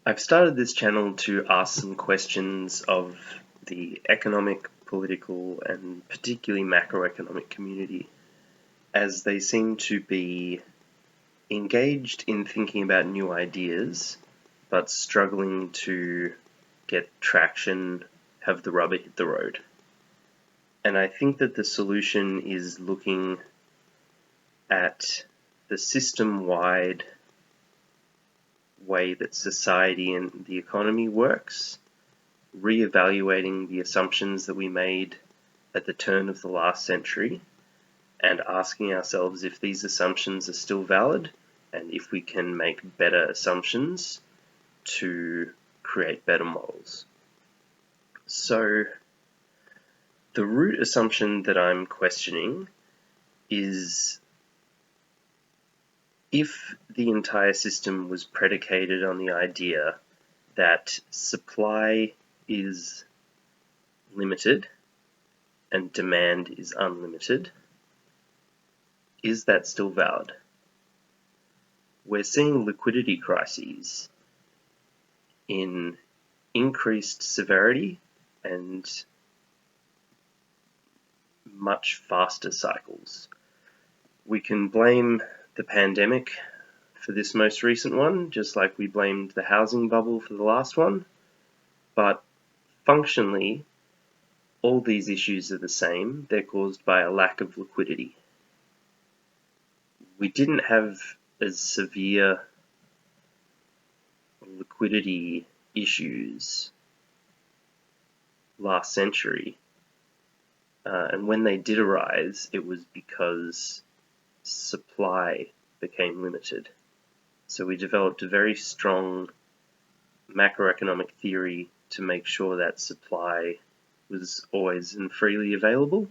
I've started this channel to ask some questions of the economic, political, and particularly macroeconomic community, as they seem to be engaged in thinking about new ideas, but struggling to get traction, have the rubber hit the road. And I think that the solution is looking at the system-wide way that society and the economy works, re-evaluating the assumptions that we made at the turn of the last century, and asking ourselves if these assumptions are still valid and if we can make better assumptions to create better models. So the root assumption that I'm questioning is if the entire system was predicated on the idea that supply is limited and demand is unlimited, is that still valid? We're seeing liquidity crises in increased severity and much faster cycles. We can blame the pandemic for this most recent one, just like we blamed the housing bubble for the last one, but functionally, all these issues are the same. They're caused by a lack of liquidity. We didn't have as severe liquidity issues last century, and when they did arise, it was because supply became limited. So we developed a very strong macroeconomic theory to make sure that supply was always and freely available,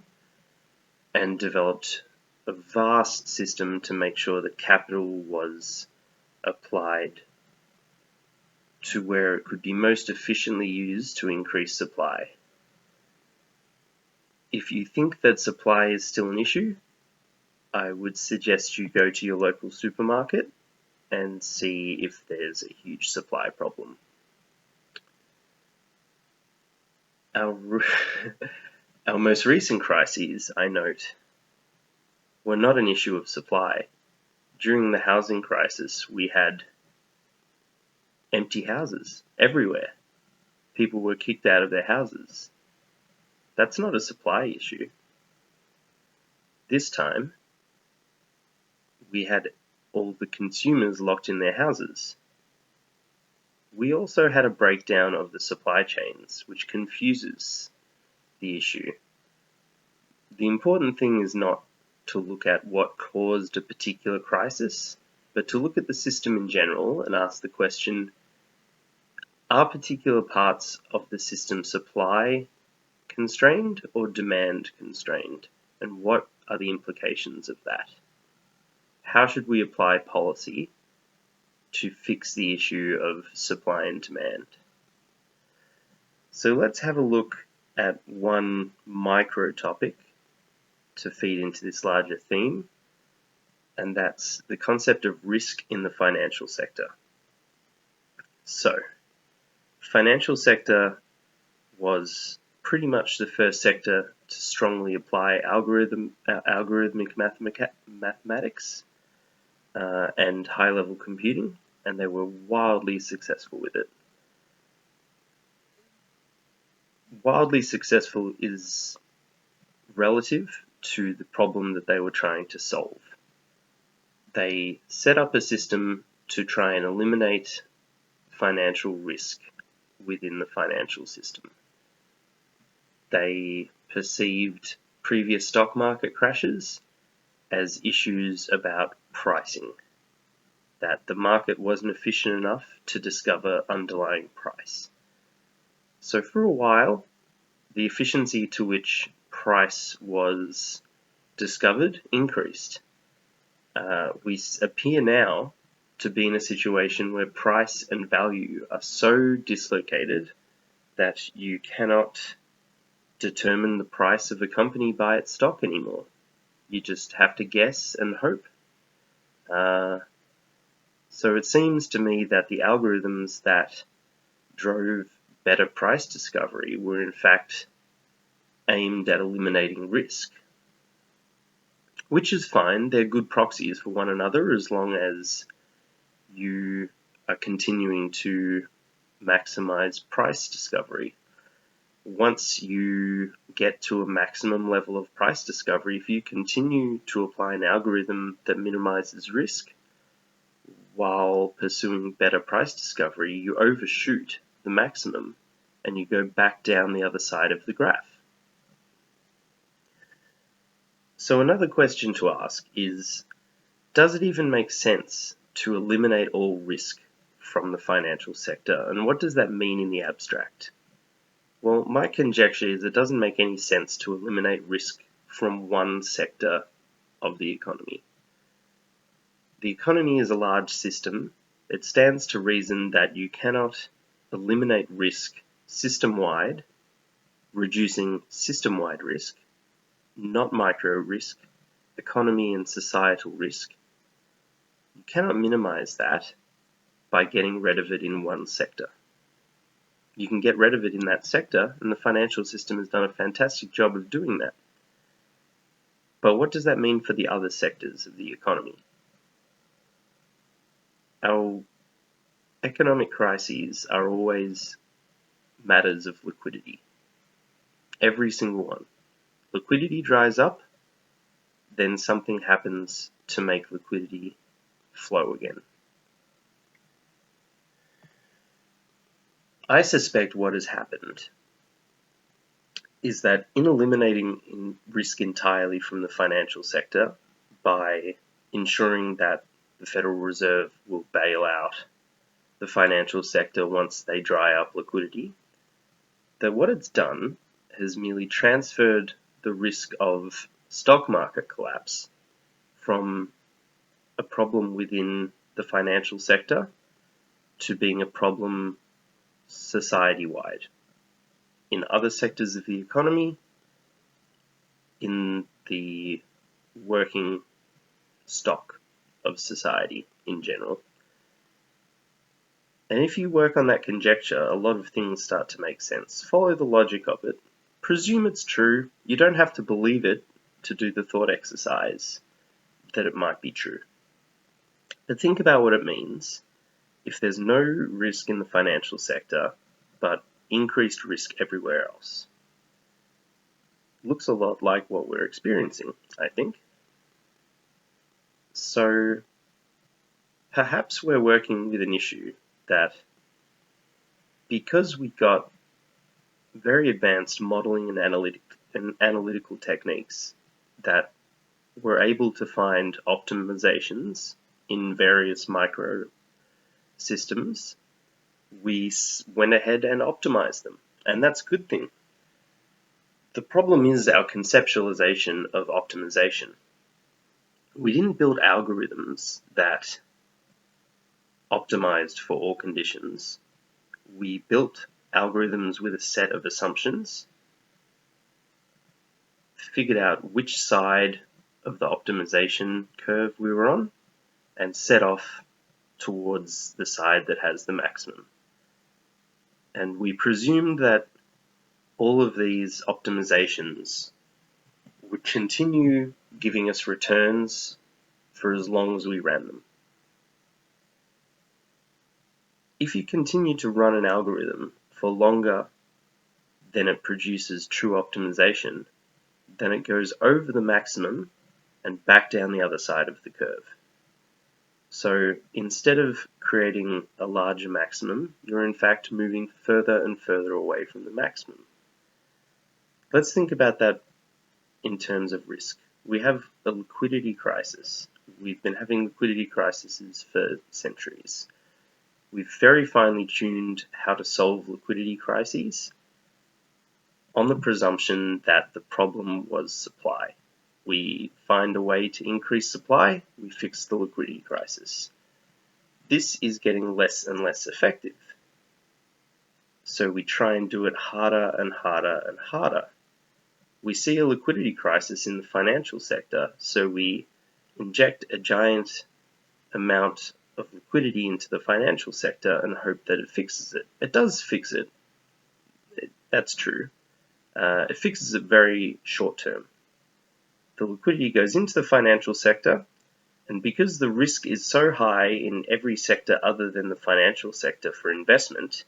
and developed a vast system to make sure that capital was applied to where it could be most efficiently used to increase supply. If you think that supply is still an issue, I would suggest you go to your local supermarket and see if there's a huge supply problem. Our most recent crises, I note, were not an issue of supply. During the housing crisis, we had empty houses everywhere. People were kicked out of their houses. That's not a supply issue. This time, we had all the consumers locked in their houses. We also had a breakdown of the supply chains, which confuses the issue. The important thing is not to look at what caused a particular crisis, but to look at the system in general and ask the question, are particular parts of the system supply constrained or demand constrained? And what are the implications of that? How should we apply policy to fix the issue of supply and demand? So let's have a look at one micro topic to feed into this larger theme, and that's the concept of risk in the financial sector. So, financial sector was pretty much the first sector to strongly apply algorithmic mathematics and high-level computing, and they were wildly successful with it. Wildly successful is relative to the problem that they were trying to solve. They set up a system to try and eliminate financial risk within the financial system. They perceived previous stock market crashes as issues about pricing, that the market wasn't efficient enough to discover underlying price. So for a while, the efficiency to which price was discovered increased. We appear now to be in a situation where price and value are so dislocated that you cannot determine the price of a company by its stock anymore. You just have to guess and hope. So it seems to me that the algorithms that drove better price discovery were in fact aimed at eliminating risk, which is fine. They're good proxies for one another as long as you are continuing to maximize price discovery. Once you get to a maximum level of price discovery, if you continue to apply an algorithm that minimizes risk while pursuing better price discovery, you overshoot the maximum and you go back down the other side of the graph. So another question to ask is, does it even make sense to eliminate all risk from the financial sector? And what does that mean in the abstract? Well, my conjecture is it doesn't make any sense to eliminate risk from one sector of the economy. The economy is a large system. It stands to reason that you cannot eliminate risk system-wide, reducing system-wide risk, not micro risk, economy and societal risk. You cannot minimize that by getting rid of it in one sector. You can get rid of it in that sector, and the financial system has done a fantastic job of doing that. But what does that mean for the other sectors of the economy? Our economic crises are always matters of liquidity. Every single one. Liquidity dries up, then something happens to make liquidity flow again. I suspect what has happened is that in eliminating risk entirely from the financial sector by ensuring that the Federal Reserve will bail out the financial sector once they dry up liquidity, that what it's done has merely transferred the risk of stock market collapse from a problem within the financial sector to being a problem society-wide. In other sectors of the economy, in the working stock of society in general. And if you work on that conjecture, a lot of things start to make sense. Follow the logic of it. Presume it's true. You don't have to believe it to do the thought exercise that it might be true. But think about what it means if there's no risk in the financial sector, but increased risk everywhere else. Looks a lot like what we're experiencing, I think. So perhaps we're working with an issue that, because we got very advanced modeling and analytical techniques that were able to find optimizations in various micro systems, we went ahead and optimized them, and that's a good thing. The problem is our conceptualization of optimization. We didn't build algorithms that optimized for all conditions. We built algorithms with a set of assumptions, figured out which side of the optimization curve we were on, and set off towards the side that has the maximum. And we presumed that all of these optimizations would continue giving us returns for as long as we ran them. If you continue to run an algorithm for longer than it produces true optimization, then it goes over the maximum and back down the other side of the curve. So instead of creating a larger maximum, you're in fact moving further and further away from the maximum. Let's think about that in terms of risk. We have a liquidity crisis. We've been having liquidity crises for centuries. We've very finely tuned how to solve liquidity crises on the presumption that the problem was supply. We find a way to increase supply, we fix the liquidity crisis. This is getting less and less effective. So we try and do it harder and harder and harder. We see a liquidity crisis in the financial sector, so we inject a giant amount of liquidity into the financial sector and hope that it fixes it. It does fix it. That's true. It fixes it very short term. The liquidity goes into the financial sector, and because the risk is so high in every sector other than the financial sector for investment,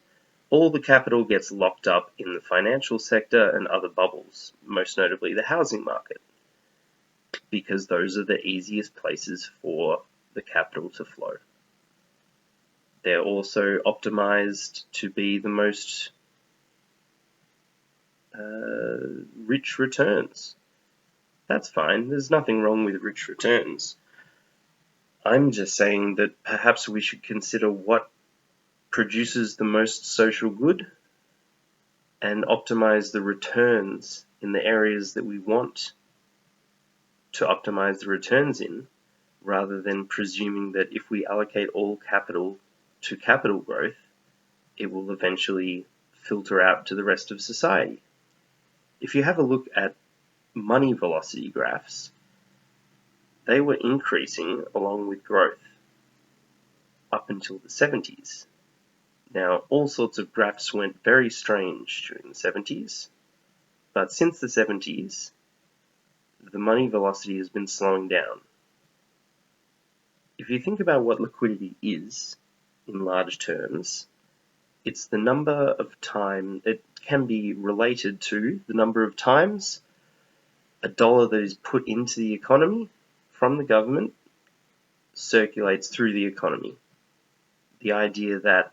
all the capital gets locked up in the financial sector and other bubbles, most notably the housing market, because those are the easiest places for the capital to flow. They're also optimized to be the most rich returns. That's fine. There's nothing wrong with rich returns. I'm just saying that perhaps we should consider what produces the most social good and optimize the returns in the areas that we want to optimize the returns in, rather than presuming that if we allocate all capital to capital growth, it will eventually filter out to the rest of society. If you have a look at money velocity graphs, they were increasing along with growth up until the 70s. Now, all sorts of graphs went very strange during the 70s, but since the 70s, the money velocity has been slowing down. If you think about what liquidity is in large terms, it's the number of time, it can be related to the number of times a dollar that is put into the economy from the government circulates through the economy. The idea that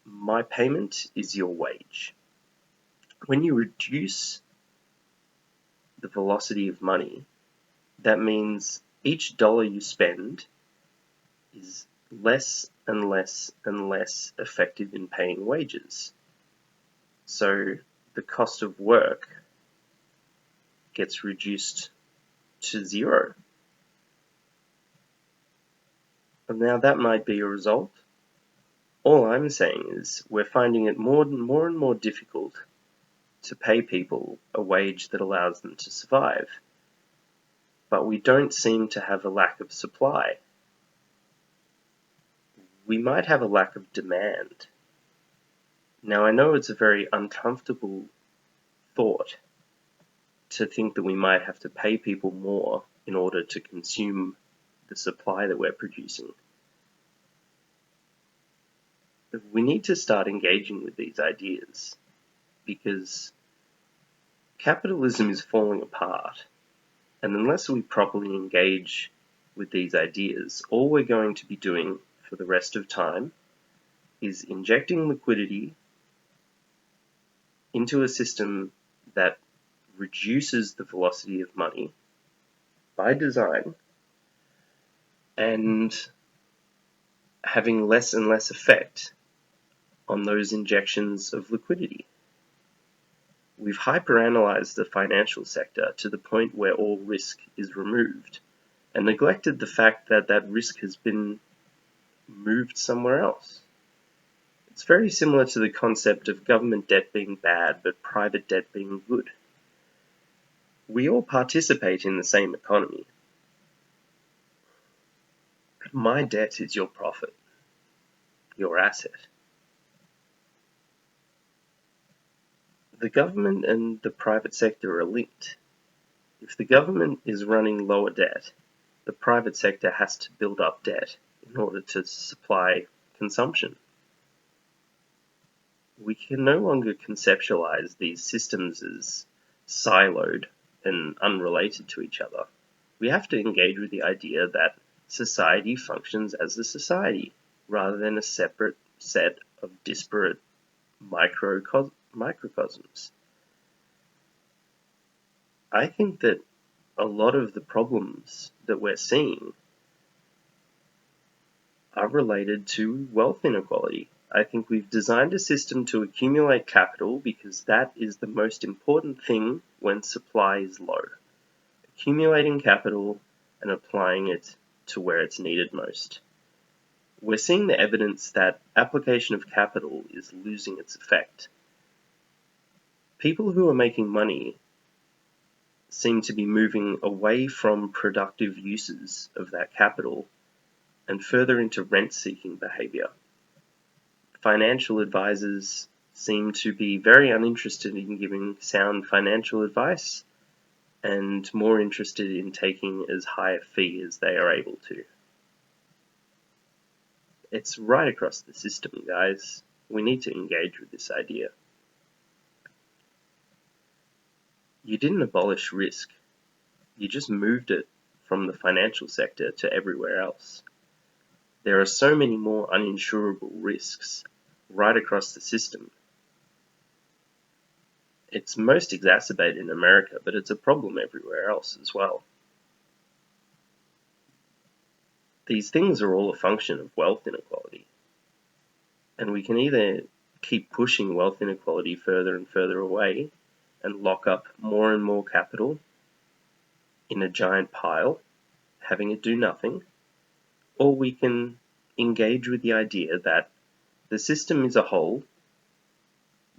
my payment is your wage. When you reduce the velocity of money, that means each dollar you spend is less and less and less effective in paying wages. So the cost of work gets reduced to zero. And now that might be a result. All I'm saying is we're finding it more and more difficult to pay people a wage that allows them to survive. But we don't seem to have a lack of supply. We might have a lack of demand. Now, I know it's a very uncomfortable thought to think that we might have to pay people more in order to consume the supply that we're producing. We need to start engaging with these ideas, because capitalism is falling apart, and unless we properly engage with these ideas, all we're going to be doing for the rest of time is injecting liquidity into a system that reduces the velocity of money by design, and having less and less effect on those injections of liquidity. We've hyperanalyzed the financial sector to the point where all risk is removed, and neglected the fact that that risk has been moved somewhere else. It's very similar to the concept of government debt being bad but private debt being good. We all participate in the same economy. My debt is your profit, your asset. The government and the private sector are linked. If the government is running lower debt, the private sector has to build up debt in order to supply consumption. We can no longer conceptualize these systems as siloed and unrelated to each other. We have to engage with the idea that society functions as a society, rather than a separate set of disparate microcosms. I think that a lot of the problems that we're seeing are related to wealth inequality. I think we've designed a system to accumulate capital because that is the most important thing when supply is low. Accumulating capital and applying it to where it's needed most. We're seeing the evidence that application of capital is losing its effect. People who are making money seem to be moving away from productive uses of that capital and further into rent-seeking behavior. Financial advisors seem to be very uninterested in giving sound financial advice and more interested in taking as high a fee as they are able to. It's right across the system, guys. We need to engage with this idea. You didn't abolish risk. You just moved it from the financial sector to everywhere else. There are so many more uninsurable risks right across the system. It's most exacerbated in America, but it's a problem everywhere else as well. These things are all a function of wealth inequality. And we can either keep pushing wealth inequality further and further away and lock up more and more capital in a giant pile, having it do nothing, or we can engage with the idea that the system is a whole.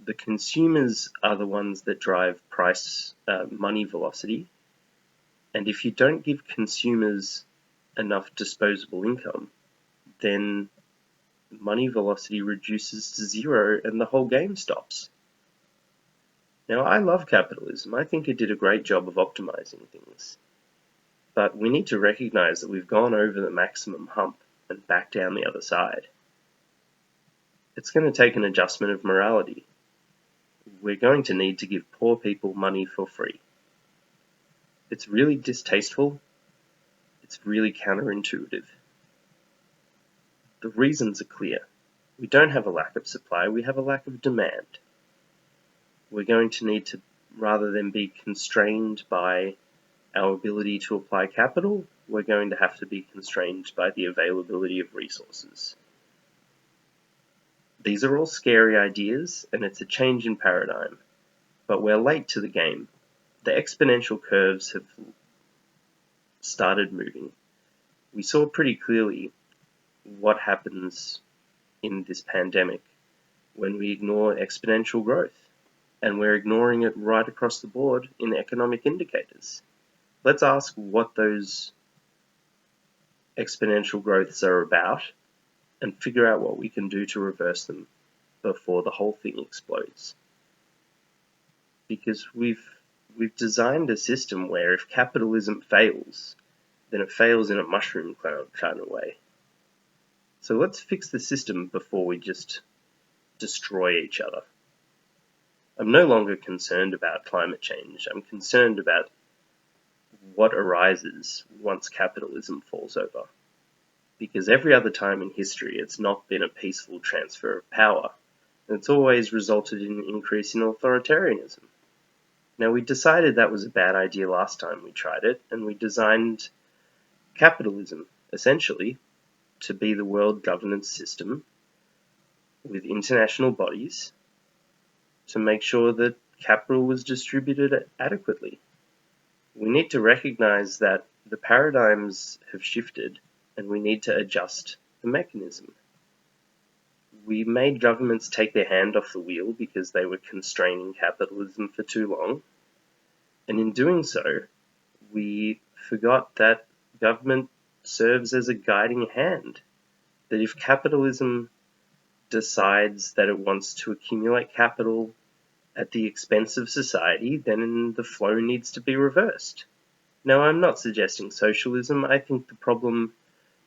The consumers are the ones that drive money velocity, and if you don't give consumers enough disposable income, then money velocity reduces to zero and the whole game stops. Now, I love capitalism. I think it did a great job of optimizing things. But we need to recognize that we've gone over the maximum hump and back down the other side. It's going to take an adjustment of morality. We're going to need to give poor people money for free. It's really distasteful. It's really counterintuitive. The reasons are clear. We don't have a lack of supply, we have a lack of demand. We're going to need to, rather than be constrained by our ability to apply capital, we're going to have to be constrained by the availability of resources. These are all scary ideas, and it's a change in paradigm, but we're late to the game. The exponential curves have started moving. We saw pretty clearly what happens in this pandemic when we ignore exponential growth, and we're ignoring it right across the board in economic indicators. Let's ask what those exponential growths are about and figure out what we can do to reverse them before the whole thing explodes. Because we've designed a system where if capitalism fails, then it fails in a mushroom cloud kind of way. So let's fix the system before we just destroy each other. I'm no longer concerned about climate change. I'm concerned about what arises once capitalism falls over. Because every other time in history, it's not been a peaceful transfer of power. It's always resulted in an increase in authoritarianism. Now, we decided that was a bad idea last time we tried it, and we designed capitalism, essentially, to be the world governance system with international bodies to make sure that capital was distributed adequately. We need to recognize that the paradigms have shifted and we need to adjust the mechanism. We made governments take their hand off the wheel because they were constraining capitalism for too long. And in doing so, we forgot that government serves as a guiding hand. That if capitalism decides that it wants to accumulate capital at the expense of society, then the flow needs to be reversed. Now, I'm not suggesting socialism. I think the problem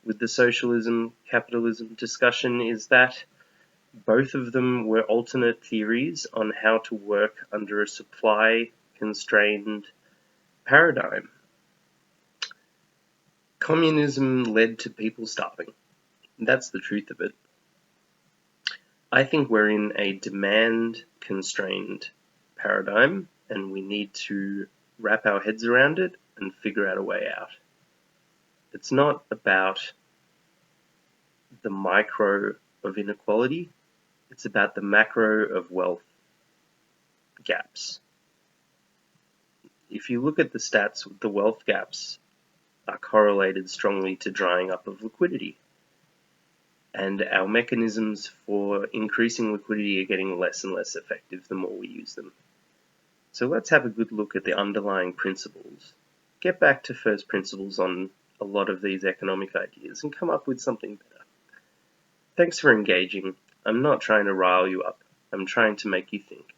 with the socialism-capitalism discussion is that both of them were alternate theories on how to work under a supply-constrained paradigm. Communism led to people starving. That's the truth of it. I think we're in a demand-constrained paradigm, and we need to wrap our heads around it and figure out a way out. It's not about the micro of inequality, it's about the macro of wealth gaps. If you look at the stats, the wealth gaps are correlated strongly to drying up of liquidity. And our mechanisms for increasing liquidity are getting less and less effective the more we use them. So let's have a good look at the underlying principles. Get back to first principles on a lot of these economic ideas and come up with something better. Thanks for engaging. I'm not trying to rile you up. I'm trying to make you think.